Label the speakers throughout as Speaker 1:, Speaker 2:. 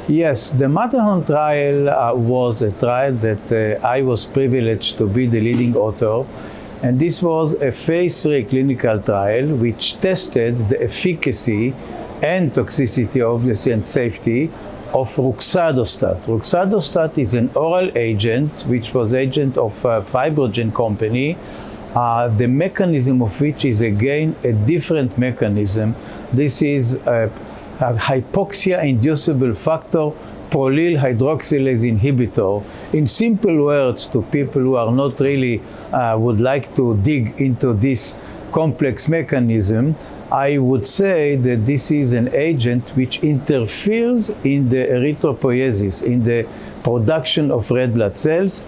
Speaker 1: Yes, the MATTERHORN trial was a trial that I was privileged to be the leading author. And this was a phase 3 clinical trial which tested the efficacy and toxicity, obviously, and safety of roxadustat. Roxadustat is an oral agent, which was agent of Fibrogen company, the mechanism of which is again a different mechanism. This is a hypoxia-inducible factor prolyl hydroxylase inhibitor. In simple words, to people who are not really would like to dig into this complex mechanism, I would say that this is an agent which interferes in the erythropoiesis, in the production of red blood cells,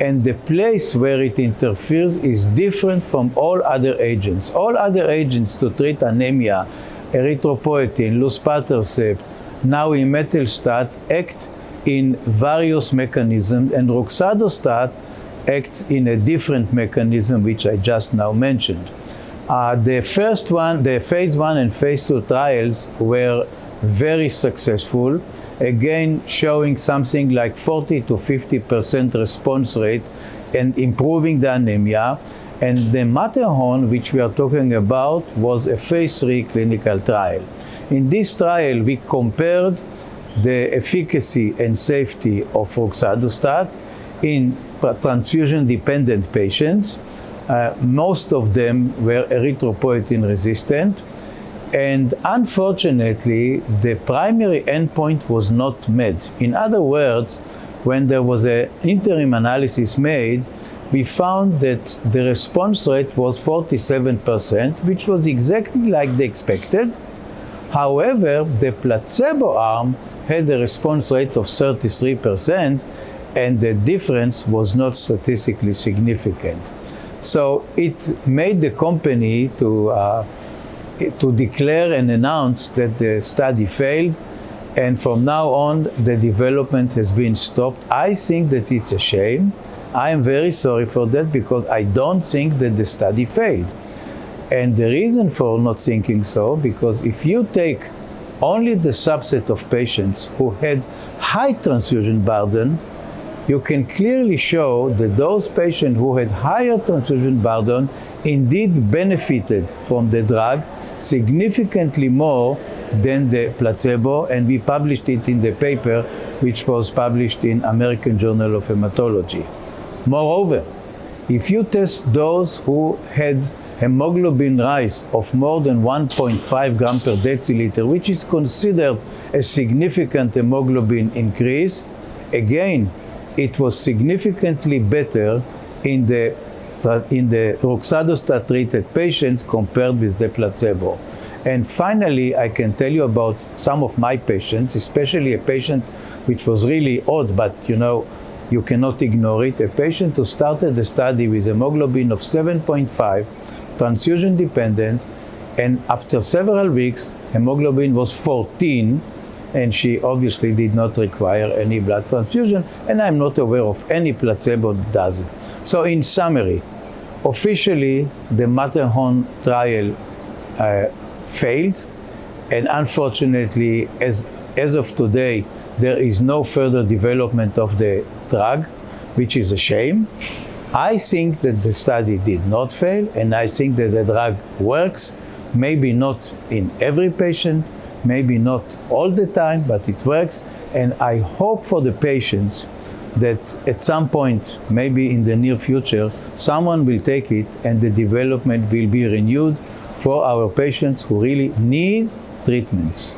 Speaker 1: and the place where it interferes is different from all other agents. All other agents to treat anemia, erythropoietin, luspatercept, now imetelstat, act in various mechanisms, and roxadustat acts in a different mechanism, which I just now mentioned. The first one, the phase 1 and phase 2 trials were very successful, again showing something like 40 to 50% response rate and improving the anemia. And the MATTERHORN, which we are talking about, was a phase 3 clinical trial. In this trial, we compared the efficacy and safety of roxadustat in transfusion-dependent patients. Most of them were erythropoietin resistant, and unfortunately, the primary endpoint was not met. In other words, when there was an interim analysis made, we found that the response rate was 47%, which was exactly like the expected. However, the placebo arm had a response rate of 33%, and the difference was not statistically significant. So it made the company to declare and announce that the study failed, and from now on the development has been stopped. I think that it's a shame. I am very sorry for that, because I don't think that the study failed. And the reason for not thinking so, because if you take only the subset of patients who had high transfusion burden, you can clearly show that those patients who had higher transfusion burden indeed benefited from the drug significantly more than the placebo, and we published it in the paper which was published in American Journal of Hematology. Moreover, if you test those who had hemoglobin rise of more than 1.5 gram per deciliter, which is considered a significant hemoglobin increase, again, it was significantly better in the roxadustat treated patients compared with the placebo. And finally, I can tell you about some of my patients, especially a patient which was really odd, but you cannot ignore it. A patient who started the study with hemoglobin of 7.5, transfusion dependent, and after several weeks, hemoglobin was 14, and she obviously did not require any blood transfusion, and I'm not aware of any placebo that does it. So in summary, officially the MATTERHORN trial failed, and unfortunately, as of today, there is no further development of the drug, which is a shame. I think that the study did not fail, and I think that the drug works, maybe not in every patient, maybe not all the time, but it works. And I hope for the patients that at some point, maybe in the near future, someone will take it and the development will be renewed for our patients who really need treatments.